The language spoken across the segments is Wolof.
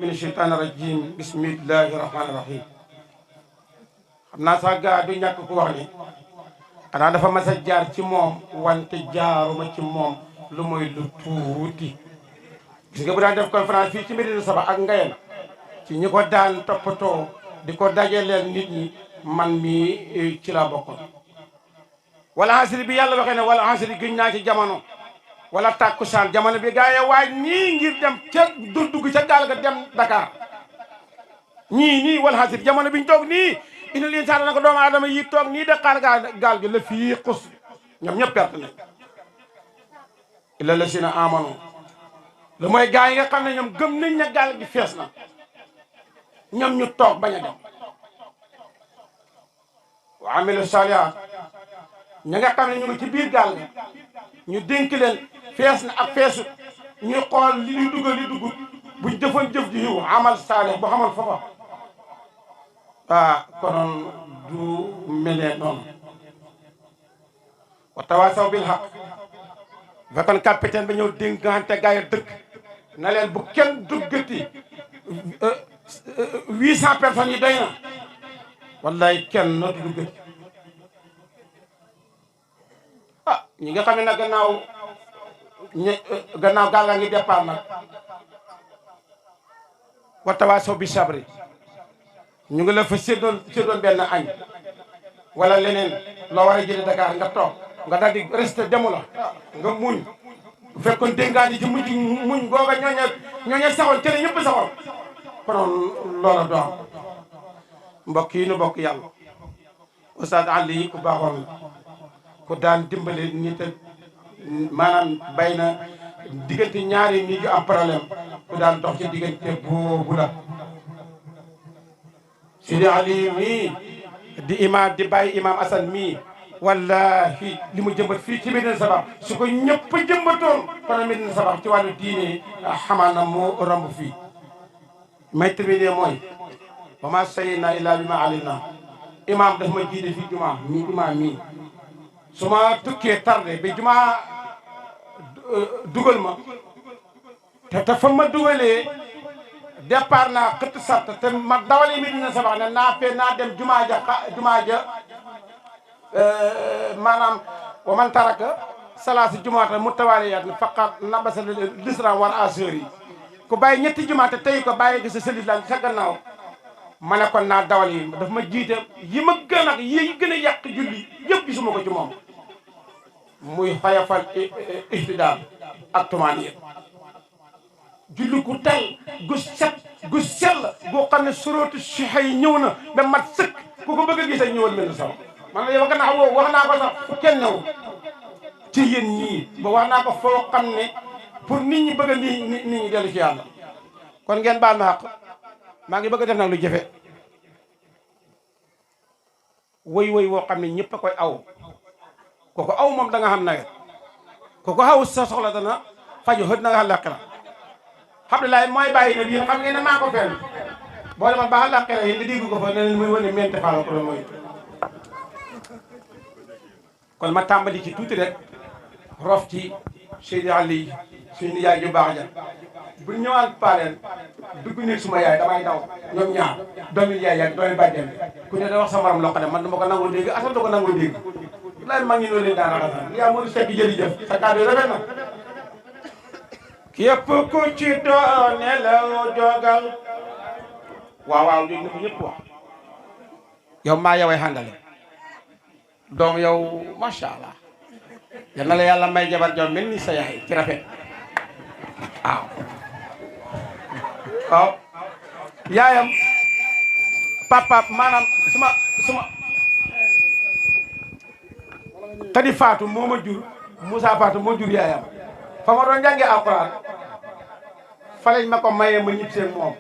min sheytaani rajim bismillahi rahmaani rahim. xam naa sax gaa du ñàkk ku wax ni xanaa dafa mas a jaar ci moom wante jaaruma ci moom lu mooy lu tuuti. gis nga bu daan def conférence fii ci Médina Saba ak Ngayeen ci ñi ko daan toppatoo di ko dajaleel nit ñi man mii ci laa bokkoon. wala asri bi yàlla waxee ne wala asri gëñ naa ci jamono wala tàkkusaan jamono bi gaa yi waaj nii ngir dem ca dugg ca gaal ga dem Dakar nii wala asri jamono bi ñu toog nii ina liin sax na ko doomu aadama yi toog nii de xaar gaal gi la fii xus ñoom ñëpp perte nañ illa la sina amano lu mooy gaa yi nga xam ne ñoom gëm nañ ne gaal gi fees na ñoom ñu toog bañ a dem wa amilu salihat ña nga xam ne ñu ngi ci biir gaal gi ñu dénk leen fees na ak feesut ñuy xool li ñu dugg li dugg buñ jëfoon jëf ji yiw amal saalih bu xamal foofa konoon du melee noonu. wa tawaasaw bil haqq fekkoon capitaine ba ñëw dénkante gaa yi dëkk na leen bu kenn duggati 800 personnes yi doy na wallahi kenn nootu duggati. ñi nga xam ne nag gannaaw gaal gaa ngi départ nag wa tawaasaw bi sabri ñu ngi la fa séddoon benn añ wala leneen loo war a jëlee Dakar nga toog nga daal di resté demu la nga muñ bu fekkoon déngaan yi ci mujj muñ googa ñooña saxoon te ne ñëpp saxoon konoon loola do am. mbokk yi nu bokk yàlla Oustaz Ali ku baaxoon ku daan dimbale nit maanaam bay na diggante ñaari nit yu am problème ku daan dox ci diggante boobu la. Sidi Ali mii di imam di bàyyi imam Assane mii wallahi li mu jëmbat fii ci Médina Sabakh su ko ñëpp jëmbatoon kon Médina Sabakh ci wàllu diine xamaana moo romb fii. may terminé mooy wa ma sayna illa bi ma alimna imam daf ma jiite fii jumaa mii su ma tukkee tardé ba jumaa dugal ma te fa ma dugalee départ naa xëtt sart te ma dawale Médina Sabakh ne naa dem jumaa ja maanaam wa man taraka salaasi jumaata mutawaaliyat faqat nabasa lisra war aseur yi ku bàyyi ñetti jumaate tey ko bàyyi gi sa sëlit la sa gannaaw ma ne kon naa dawal yi daf ma jiite yi ma gën ak yi gën a yàq julli yëpp gisuma ko ci moom muy xayafal ihtidaal ak tumaaniya julli ku tel gu set gu sell boo xam ne surootu sixa yi ñëw na ba mat sëkk ku ko bëgg a gis ak ñëwal mel na sax man yow gannaaw woo wax naa ko sax fu kenn new ci yéen ñii ba wax naa ko foo xam ne pour nit ñi bëgg a nit ñi dellu ci yàlla kon ngeen baal ma xaq maa ngi bëgg a def nag lu jafe woy woo xam ne ñëpp a koy aw kooku aw moom da nga xam nawet kooku aw sa soxla dana faju xët na nga àllaaxira Abdoulaye mooy bàyyi na bii xam ngeen ne maa ko fenn boo demal ba àllaaxira yi nga dégg ko fa ne muy wane mente faala ko la mooy kon ma tàmbali ci tuuti rek rof ci Seydi Ali suñu yaay ju baax ja bu ñëwaan pareen dugg nit suma yaay damay daw ñoom ñaar doomi yaay yaay doomi bàjjen ku ne da wax sa morom loo xam ne man dama ko nangoo dégg asal da ko nangoo dégg laay mag ñi noonu leen daana xasan yaa moo sekk jërëjëf sa kàddu yi rafet na képp ku ci doone la jogal waaw dégg na ko ñëpp wax yow maa yoway xàndale doom yow macha allah yal na la yàlla may jabar jow mel ni sa yaay ci rafet waaw yaayam papa maanaam suma Xadi Faatu moo ma jur Moussa Faatu moo jur yaayam fa ma doon jàngee alxuraan fa lañ ma ko mayee ma ñib seen moom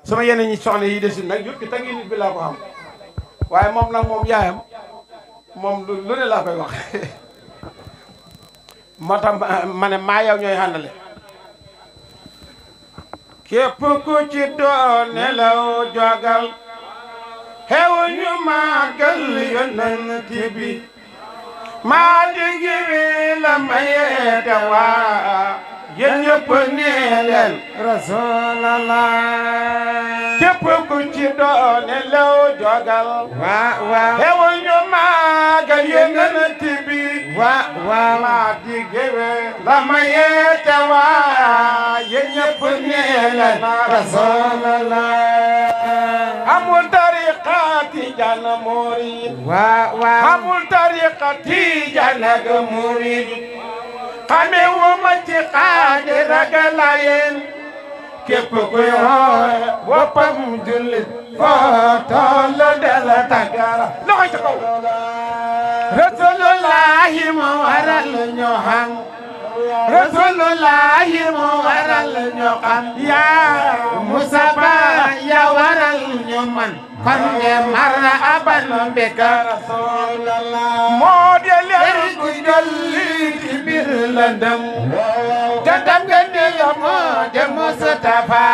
sama yeneen ñi soxna yi desul nag yëpp ta ngi nit bi laa ko xam waaye moom nag moom yaayam moom lu ne laa koy wax moo tax ma ne maa yow ñooy àndale képp ku ci doone law jogal xew ñu màggal yonent bi maa digi wi la mayee te waa yéen ñëpp nee leen rasulallah képp ku ci doone law jogal waaw xewul ñu maagal yonent bi waaw maa di géwe la ma yeete waa yéen ñëpp nee leen rasulallah amul tariqa tijaan murid waaw amul tariqa tijaan ak murid xame wu ma ci xaadir ak Laayeen képp kuy woowe boppam jullit foo tollu del tàggara loxo ci kaw rasulullahi mu waral ñu xam rasulullahi mu waral ñu xam yaa Musaba ya waral ñu man kon de mara aban bika rasulallah moo de leer gu jolli ci biir lëndëm jandam nga ne ya moo de Mustafa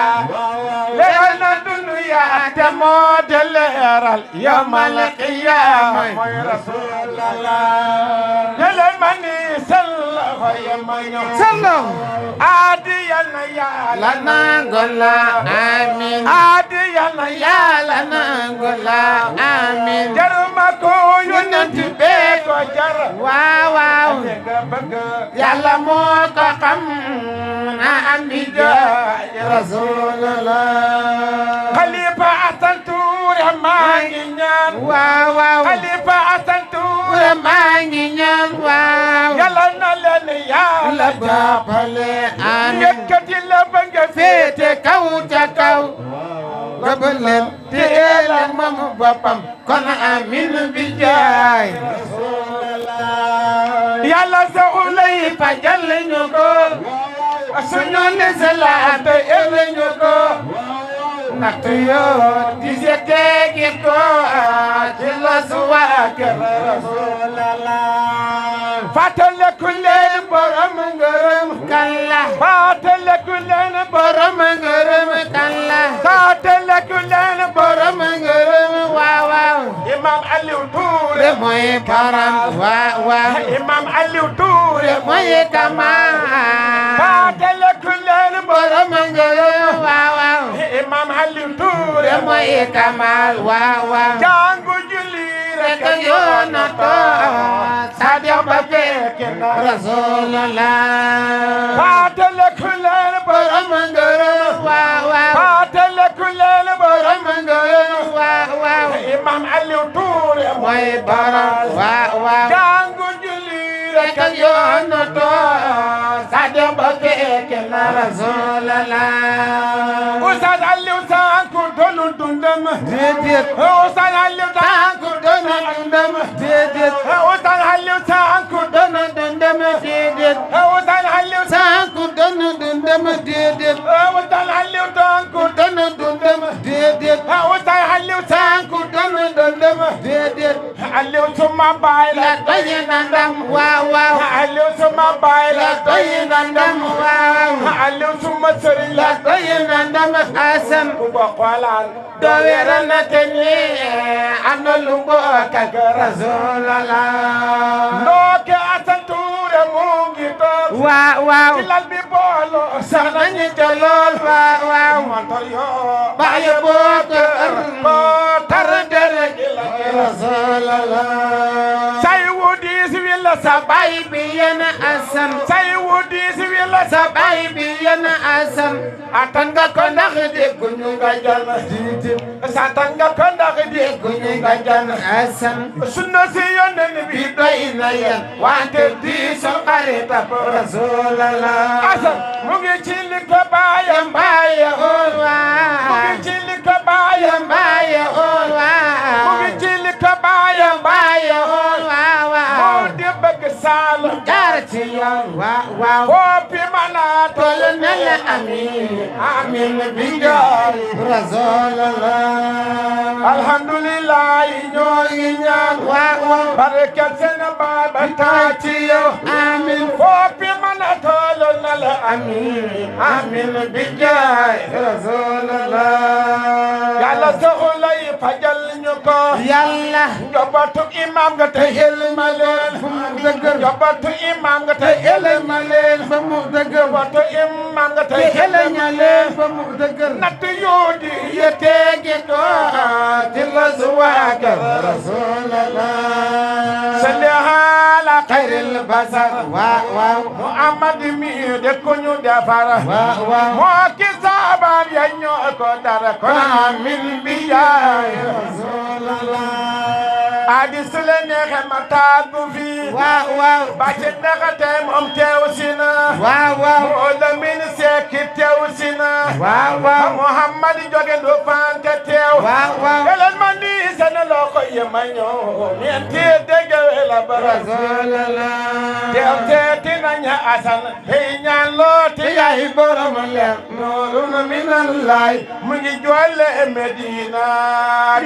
leeral na dunya te moo de leeral yawmal qiyaama mooy rasulallah jëlal ma ni sallallahu sallam aadi yal na yàlla nangul la amiin aadi yal na yàlla nangul la amiin jaruma ko yonent bee ko jar waaw yàlla moo ko xam na am bi jaay rasulallah Xalifa Asan Tuure maa ngi ñaan waaw Xalifa Asan Tuure maa ngi ñaan waaw yàlla na leen yàlla jàppale amiin yëkkati la ba nga féete kaw ca kaw gëbal leen téye leen moom boppam kon amiin bi jaay yàlla sa ulay fajal ñu ko suñu ne salaat el ñu ko natt yoo di seete gi ko ci la suwa kër rasulallah fàttaliku leen borom ngërëm kan la fàttaliku leen borom ngërëm kan la fàttaliku leen borom ngërëm waaw Imam Aliou Touré mooy param waaw Imam Aliou Touré mooy kamaa fàttaliku leen borom ngërëm waaw Imam Aliou Touré mooy kamal waaw jàngu julli rek yoona to Sadiq ba fekk na rasulallah fàttaliku leen borom ngërëm waaw fàttaliku leen borom ngërëm waaw Imam Aliou Touré mooy baram waaw jàngu julli rek yoona to Sadiq ba fekk na rasulallah Oustaz Aliou Sanku doonu dundam déedéet Oustaz Aliou Sanku doonu dundam déedéet Oustaz Aliou Sanku doonu dundam déedéet Oustaz Aliou Sanku doonu dundam déedéet Oustaz Aliou Sanku doonu dundam déedéet Oustaz Aliou Sanku doonu dundam déedéet Aliou suma baay la doy na ndam waaw Aliou suma baay la doy na ndam waaw Aliou suma sëriñ la doy na ndam Asan ku ko xoolaan doo weeral na te nii am na lu mbokk ak rasulallah ndooke Asan Tuure mu ngi toog waaw ci lal bi boolo sax nañu ca lool waaw montor yoo bàyyi bokk ko tar dere gi la rasulallah say wu diis wi la sa bay bi yéen Asan say wu diis wi la sa bay bi yéen Asan atan nga ko ndax dégguñu nga jal satan nga ko ndax dégguñu nga jal Asan sunna si yónneen bi doy na yéen wante diisal xarit ab rasulallah Asan mu ngi ci li ko baayam baaye oon mu ngi ci li ko baayam baaye oon mu ngi ci li ko baayam baaye oon moo di bëgg Saalum jaar ci yoon waaw boppi mana tol ne la amiin amin bi jaay rasulallah alhamdulillah ñoo ngi ñaan waaw barkat seen baaba taa ci yow amiin boppi mana tol na la amin amin bi jaay rasulallah yàlla soxla yi fajal ñu ko yàlla njabootu imam nga te ilma leen fa mu dëgër njabootu imam nga te te elema leen fa mu dëgër njabootu imam nga te te eleña leen fa mu dëgër natt yoodi yeteegi dooti la suwaaka rasulallah salli ala xayril basar waaw Muhammad mi de ko ñu defar waaw moo ki saabaan ya ñoo ko dara ko amin bi jaay adi su la neexe ma tàggu fi waaw ba ci ndaxate moom teew si na waaw moo la min sekki teew si na waaw Muhammad joge du fante teew waaw keleen ma nii seen loko yema ñëw ñeenti dégg la bara teew teeti nañu asan hey ñaan looti yaay borom leer noorun minallaay mu ngi jolle Medina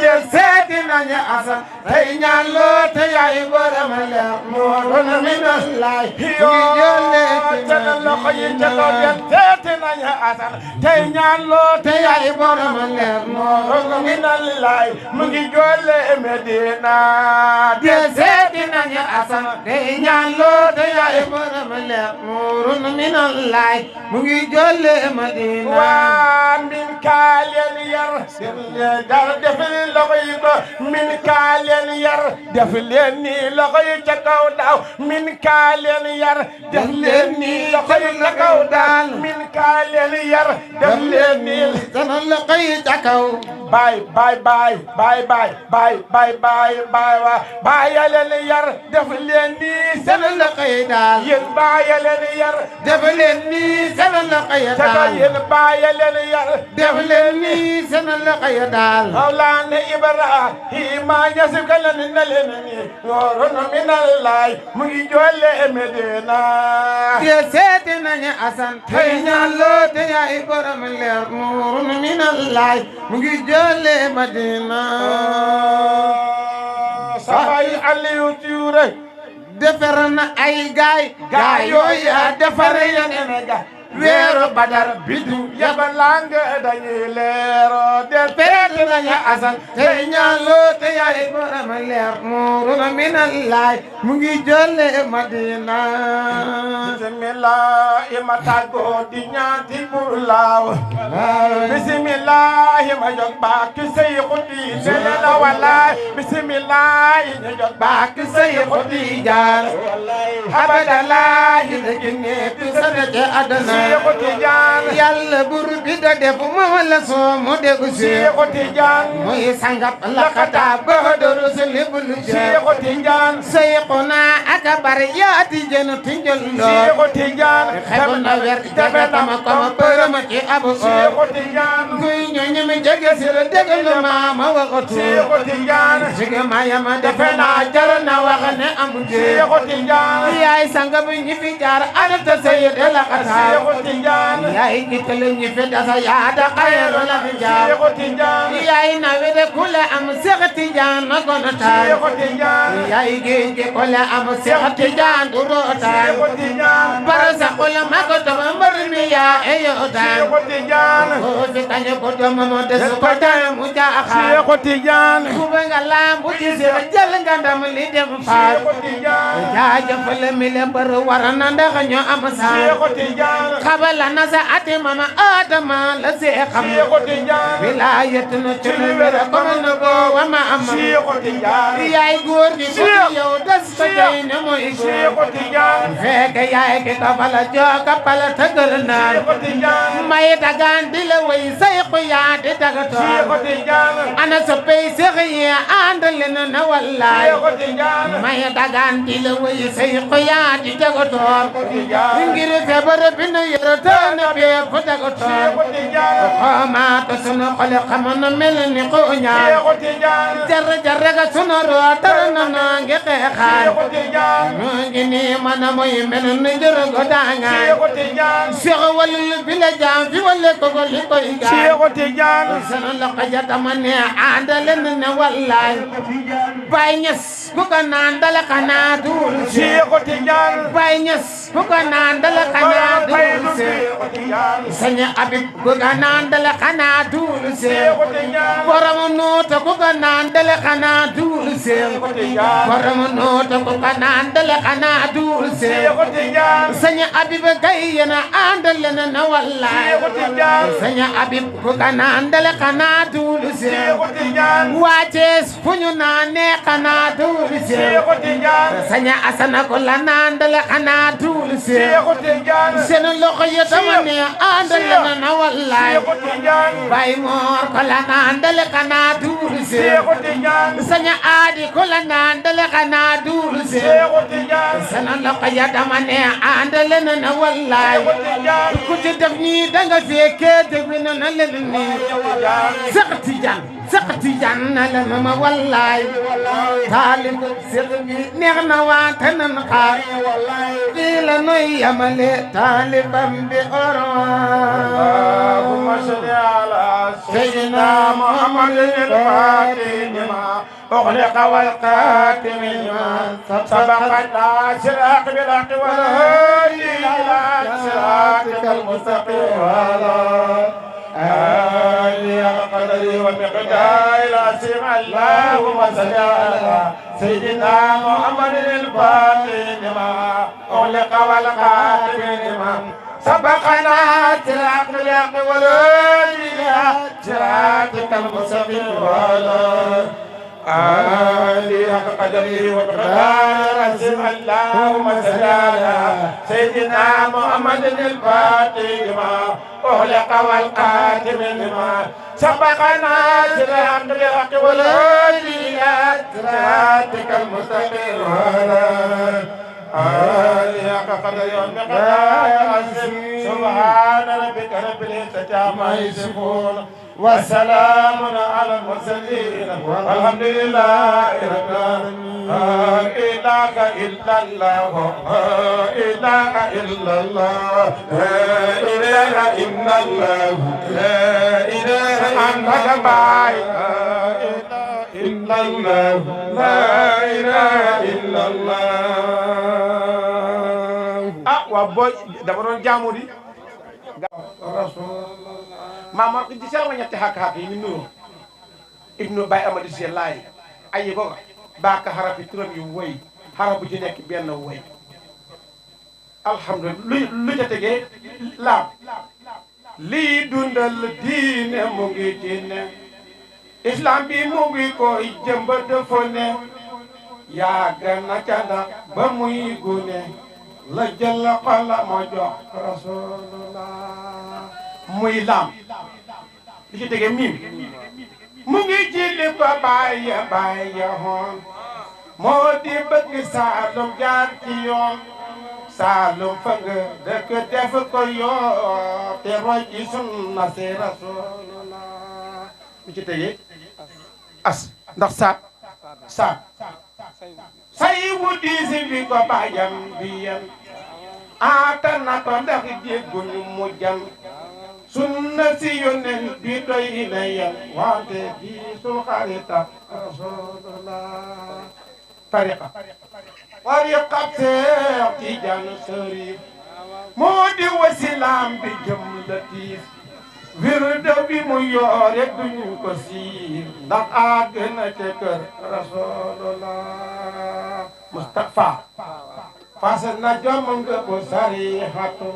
teew seeti nañu asan hey ñaan looti yaay borom leer noorun minallaay mu ngi jolle seen loko yi te ko teeti nañu asan hey ñaan looti yaay borom leer noorun minallaay mu ngi jolle Medina teew seeti nañu asan hey ñaan looti yaay borom leer nuurun minallaay mu ngi jolle Madina waa min kaa leen yar dar def leen loxo yi ba min kaa leen yar def leen nii loxo yi ca kaw daaw min kaa leen yar def leen nii loxo yi ca kaw daal min kaa leen yar def leen nii sama loxo yi ca kaw baay ya leen yar def leen nii sama loxo yi daal yéen baay ya leen yar def leen nii sama loxo yi daal yéen baay ya leen yar def leen nii sama loxo yi daal Mawlana Ibrahima Ñas ka leen na leen nii noorun minallaay mu ngi jolle Medina te seeti nañu asan tey ñaan loo te yaay borom leer nuurun minallaay mu ngi jolle Madina sabay Aliou Touré defar na ay gaay yooyu yaa defar yeneen ga weeru Badar bidu yabalang dañuy leero del seeti nañu asan tey ñaan loo te yaay borom leer nuurun minallaay mu ngi jolle Madina bismillah ma tàggo di ñaati bur laaw bismillah ma jog baak Seyxu Tijaan la wallaay bismillah ma jog baak Seyxu Tijaan abadalahi de ginne tu sanate adana Seyxu Tijaan yàlla bur bi da def ma wala soo mu degu Seyxu Tijaan muy sangap lakata bahaduru selibul Seyxu Tijaan Seyxuna akbar yaati jenu tinjol Seyxu Tijaan xebu na wer jaga tama kama përëm ci abu Seyxu Tijaan kuy ñooñu mi jege si la déglu ma waxatu Seyxu Tijaan sige ma yama defe naa jar na wax ne amu Seyxu Tijaan yaay sanga bu ñi fi jaar anata sayid la xata Seyxu Tijaan yaay gital ñi fi dasa yaada xayru la fi jaar Seyxu Tijaan yaay nawe de kula am Seex Tijaan na kono taal Seyxu Tijaan yaay géej gi kula am Seex Tijaan du rootaal Seyxu Tijaan barasa kula mako tama mbar mi yaa eyo taal Seyxu Tijaan ko fi kañu ko domo mo des ko tan mu jaaxal Seyxu Tijaan kuba nga lambu ci Seex jël nga ndam li dem faal Seyxu Tijaan jaajëfal mi le mbër war na ndax ñoo am saal Seyxu Tijaan xabala na sa ati mama Adama la seexam Seyxu Tijaan wilaayatu na ci lu wér comme na ko wa ma am Seyxu Tijaan yaay góor gi bu yow des ko jey ne mooy góor Seyxu Tijaan fekk yaay ki ka bala jooka pala tëgër naan Seyxu Tijaan may dagaan di la way say ko yaa di dagatoo Seyxu Tijaan ana sa pay seex yi ànd leen na wallaay Seyxu Tijaan may dagaan di la way say ko yaa di dagatoo ngir feebar bi nu yoroon na bépp dagatoo Seyxu Tijaan xamaata sunu xol xam na mel ni ko ñaan Seyxu Tijaan jar ga sunu rootar na noo ngi xeexaan Seyxu Tijaan noo ngi nii man mooy mel ni jër go daangaan Seyxu Tijaan Seex wallu bi la jaam fi walla ko ko li koy gaan Seyxu Tijaan sunu loxo ja tama ne àndale ne wallaay Baay Ñas ku ko naan dala xanaa duul Seexu Tijaan Baay Ñas ku ko naan dala xanaa duul Seexu Tijaan Sëñ Abib ku ko naan dala xanaa duul Seexu Tijaan borom nuuta ku ko naan dala xanaa duul Seexu Tijaan borom nuuta ku ko naan dala xanaa duul Seexu Tijaan Sëñ Abib Gay yéen a àndal na wallaay Seexu Tijaan Sëñ Abib ku ko naan dala xanaa duul Seexu Tijaan waa Cees fu ñu naanee xanaa duul Seexu Tijaan Sëñ Asana ko la naan dala xanaa duul Seexu Tijaan seen loxo yi dama ne àndal na wallaay Seexu Tijaan Baay Moor ko la naan dala xanaa duul Seexu Tijaan Sëñ Aadi ko la naan dala xanaa duul Seexu Tijaan seen loxo yi dama ne àndal na wallaay ku ci def nii danga fekkee dégg na leen nii Seex Tijaan na la ma wallaay taalib Seex bi neex na waate nan xaar fii la nuy yamale taalibam bi Allahumma salli ala sayyidina Muhammadin al-Fatih lima ughliqa wal khatim lima sabaqa nasir bil haqqi wal hadi ila siratikal mustaqim wa ala آله قدره ومقداره العظيم اللهم صل على سيدنا محمد الفاتح لما أغلق والخاتم لما سبقنا صراط الحق والهادي إلى صراطك المستقيم وعلى آله قدره ومقداره العظيم اللهم صل على سيدنا محمد الفاتح لما أغلق والقاتم لما سبقنا صراط الحق والهادي إلى صراطك المستقيم وعلى آله قدر ومقداره العظيم سبحان ربك رب العزة عما يصفون وسلام على المرسلين والحمد لله رب العالمين لا إله إلا الله لا إله إلا الله لا إله إلا الله لا إله أنت باي إلا الله لا إله إلا الله وابوي دبرون جامودي Mamar ko gisee ma ñetti xàq-xàq yi ñu nuroo ibnu Baye Amadou Sy laay ayi ko baaka xarafi turam yu woy xaraf bu ci nekk benn woy alhamdulilah lu ca tegee laam lii dundal diine mu ngi diine islam bi mu ngi koy jëmbat fo ne yàgg na ca ndax ba muy gune la jël xala ma jox rasulullah muy laam li ci tege miim mu ngi ci li ko bàyyi hoon moo di bëgg Saalum jaar ci yoon Saalum fa nga dëkk def ko yoo te roy ci sunna si rasulullah li ci tege as ndax sa say wuti si bi ko bàyyam bi yen aata na ko ndax jégguñu mu jam sunna si yonen bi doy na yan wante di sul xarita rasulullah tariqa Seex Tijaan Sariif moo di wasilaam bi jëm latiif wirde bi mu yoore duñu ko siir ndax àgg na ca kër rasulullah Mustafa fas na jom nga bu sarihatu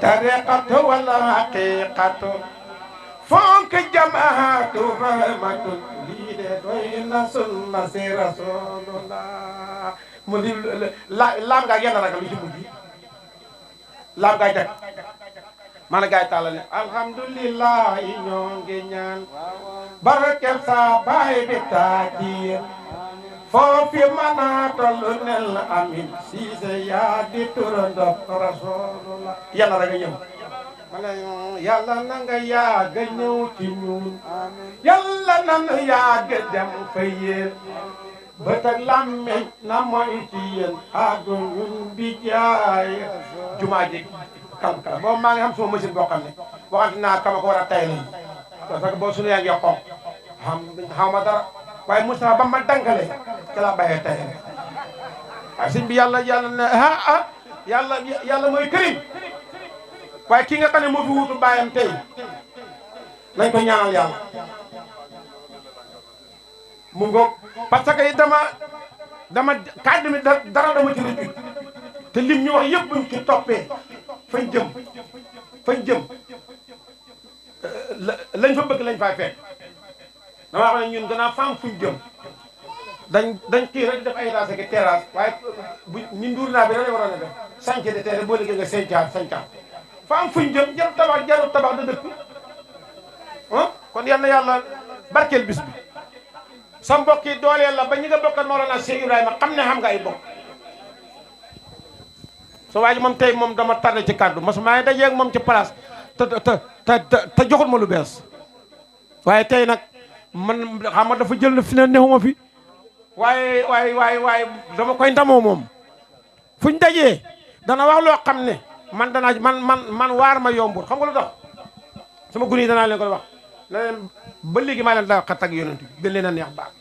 tariqatu wala haqiqatu fonk jamaatu rahmatu lii de doy na sunna si rasulullah mu di laam ngaa yenn ragal lu ci mujj laam ngaa jag man gaay tàllal ne alhamdulillah ñoo ngi ñaan barkeb sa baay bi taajiir foofi mana tollu nel amin siise yaa di turando rasulullah yàlla rek ñëw ma ne yàlla na nga yàgg ñëw ci ñun yàlla na nga yàgg dem fa yéen bët ak làmmeñ na mooy ci yéen àggu ñun bi jaay jumaa ji kam boobu maa ngi xam suma machine boo xam ne waxante naa kama ko war a tay lañ parce que boo sunu yaa ngi xonq xaw ma dara waaye Moustapha ba ma dankale ca laa bàyyee tey waaye sëñ bi yàlla ne yàlla mooy kërim waaye ki nga xam ne moo fi wutu bàyyam tey nañ ko ñaanal yàlla mu ngoog parce que dama kàddu mi dara dama ci rëccu te lim ñu wax yëpp buñ ci toppee fañ jëm lañ fa bëgg lañ fay fekk dama wax ne ñun gannaaw fam fuñ jëm dañ kii rek def ay raase ki terrasse waaye bu ñu nduur naa bi rek waroon a def chantier de terre boo liggéey nga cinquante fam fuñ jëm jarul tabax da dëkk kon yal na yàlla barkeel bis bi sa mbokk yi dooleel la ba ñi nga bokkal Mawlana Cheikh Ibrahima xam ne xam nga ay bokk sa waa ji moom tey moom dama tardé ci kàddu mas maa ngi dajeeg moom ci place te joxut ma lu bees waaye tey nag man xam nga dafa jël fi ne nexuma fi waaye dama koy ndamoo moom fuñ dajee dana wax loo xam ne man waar ma yombul xam nga lu tax sama gune yi danaa leen ko wax na leen ba léegi maa leen daa xat ak yonent bi gën leen a neex baax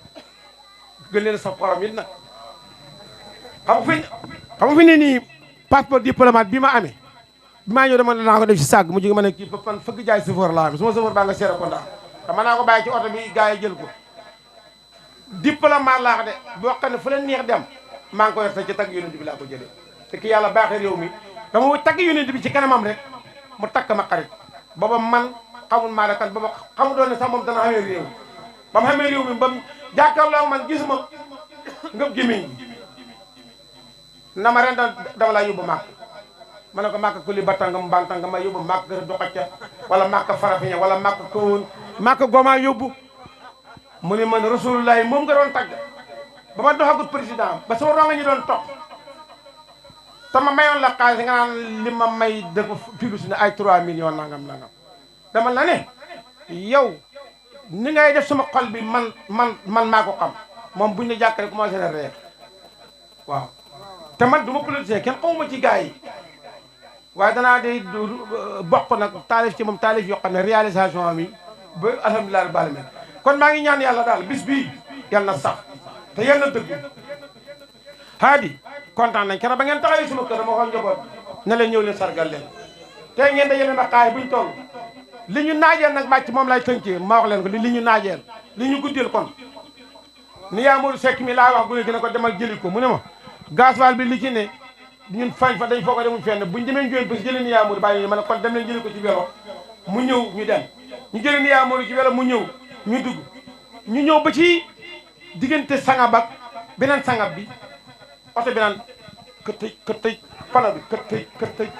gën leen a saf xorom it nag xam nga fi ne nii passeport diplomate bi ma amee bi maa ñëw dama ne naa ko def si sàgg mu jóge ma ne kii ba fan fëgg jaay chauffeur laa amee su ma chauffeur baa nga seere ko ndax te mën naa ko bàyyi ci oto bi gars yi jël ko diplomate laa ko de boo xam ne fu leen neex dem maa ngi ko yor te ci tagg yonent bi laa ko jëlee te ki yàlla baaxee réew mi dama tagg yonent bi ci kanamam rek mu takk ma xarit booba man xamul maa kan booba xamul doon ne sax moom dana xamee réew ba mu xamee réew mi ba mu jàkkaarloo man gisuma ngëb gémmiñ gi na ma ren dama laa yóbbu màkk ma ne ko màkk ku li battanga mbantanga ma yóbbu màkk doxacca wala màkk farafiña wala màkk kawoon màkk gomaa yóbbu mu ne man rasulullahi moom nga doon tagg ba ma doxagut président ba sama ronga ñu doon topp te ma mayoon la xaalis nga naan li ma may dafa filu si ne ay 3 millions nangam dama la ne yow ni ngay def sama xol bi man maa ko xam moom buñ ne jàkk rek commencé na reer waaw te man du ma politicien kenn xamuma ci gars yi waaye danaa day bokk nag taalif ci moom taalif yoo xam ne réalisation am yi ba alhamdulilah rabbil alamin kon maa ngi ñaan yàlla daal bis bii yal na sax te yal na dëggu haadi kontaan nañ keroog ba ngeen taxawee sama kër dama waxoon njaboot ne leen ñëw leen sargal leen tey ngeen dajale ma xaay buñ toll li ñu naajeel nag bàcc moom lay tënkee ma wax leen ko li ñu naajeel li ñu guddeel kon ni yaa Modou Seck mi laa wax gune gi ne ko demal jëli ko mu ne ma gasoil bi li ci ne ñun fañ fa dañ foo ko demuñ fenn buñ demee njóen parce que jëlee ni yaa Modou bàyyi ma ne kon dem leen jëli ko ci vélo mu ñëw ñu dem ñu jëlee ni yaa Modou ci vélo mu ñëw ñu dugg ñu ñëw ba ci diggante sangab ak beneen sangab bi oto bi naan këttëj pano bi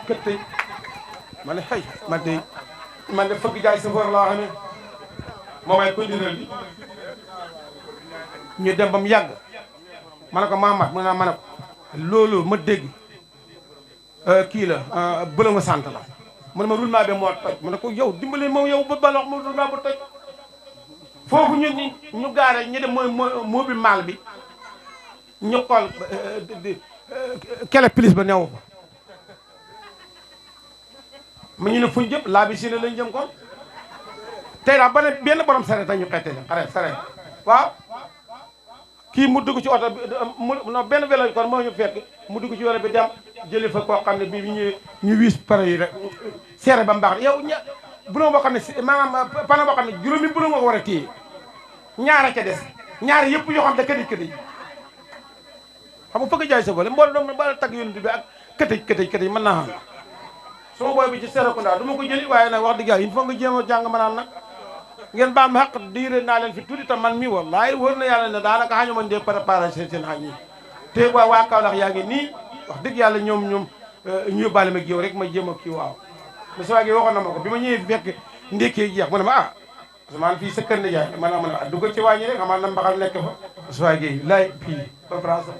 këttëj ma ne xëy man de fëgg jaay chauffeur laa xam ne moo may conduire bi ñu dem ba mu yàgg ma ne ko Mamat mu ne ma ne ko loolu ma dégg kii la bëla nga sant la mu ne ma roulement bi moo toj mu ne ko yow dimbali moom yow ba balox mu roulement bu toj foofu ñu gaare ñu dem moo bi maal bi ñu xool kele pilis ba newu fa ma ñu ne fuñ jëm laa bi si ne lañ jëm kon tey daal ba ne benn borom sareet ñu xettee sareet waaw kii mu dugg ci oto bi non benn vélo kon moo ñu fekk mu dugg ci vélo bi dem jëli fa koo xam ne bii ñu wiis pare yi rek seere ba mbaax yow bulon boo xam ne maanaam panneau boo xam ne juróomi bulon nga ko war a téye ñaara ca des ñaar yëpp yoo xam ne këdëj xam nga fëgg jaay sa boole mboolu doom ba tagg yonent bi ak këtëj mën naa xam sama booy bi ci Serekunda du ma ko jëli waaye nag wax dëgg yàlla il faut nga jéem a jàng manaan nag ngeen baam xaq diire naa leen fi tuuti tam man mi wallaahi wër na yàlla ne daanaka xañu man dee préparé seen xañ yi te waa Kaolack yaa ngi nii wax dëgg yàlla ñoom ñu yóbbaale ma géew rek ma jéem a kii waaw monsieur Wagué waxoon na ma ko bi ma ñëwee fekk ndékkee jeex mu ne ma man fii sa kër ne jaay man dugg ci wàññi rek xamaa na mbaxal nekk fa monsieur Wagué lay fii ba France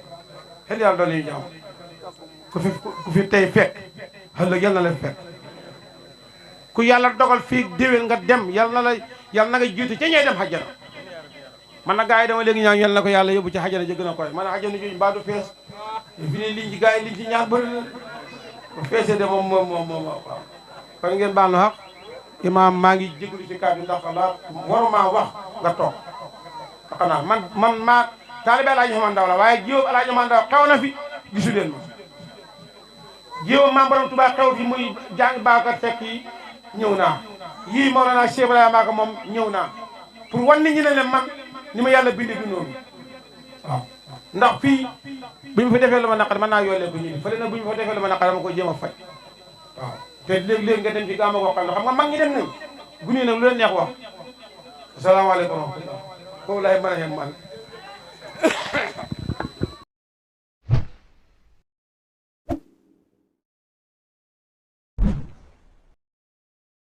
xel yàlla doon ñu jàmm ku fi tey fekk ëllëg yal na la fekk ku yàlla dogal fii déwén nga dem yal na nga jiitu ca ñey dem xajjana man na gars yi dama léegi ñaan yal na ko yàlla yóbbu ci xajjana ja gën a koy man a xajjana jooju mbaa du fees fi ne liñ ci gars yi liñ ci ñaan bëri bu feesee de moom waaw kon ngeen baal na xaq imaam maa ngi jégalu ci kàddu ndax la waruma wax nga toog xanaa man maa taalibe Alaaji Omar Ndaw la waaye jiw Alaaji Omar Ndaw xew na fi gisu leen ma jiw maam borom Tuubaa xew fi muy jàng Babacar Seck yi ñëw naa yii Mawlana Cheikh Ibrahima Maka moom ñëw naa pour wan nit ñi ne leen man ni ma yàlla bindee du noonu waaw ndax fii bu ñu fa defee lu ma naqar mën naa yoolee bu ñu fële na bu ñu fa defee lu ma naqar dama koy jéem a faj waaw te léegi-léegi nga dem ci gàmmu goo xam ne xam nga mag ñi dem nañ bu ñu nag lu leen neex wax asalaamaaleykum wa rahmatulah foofu laay mën a yem man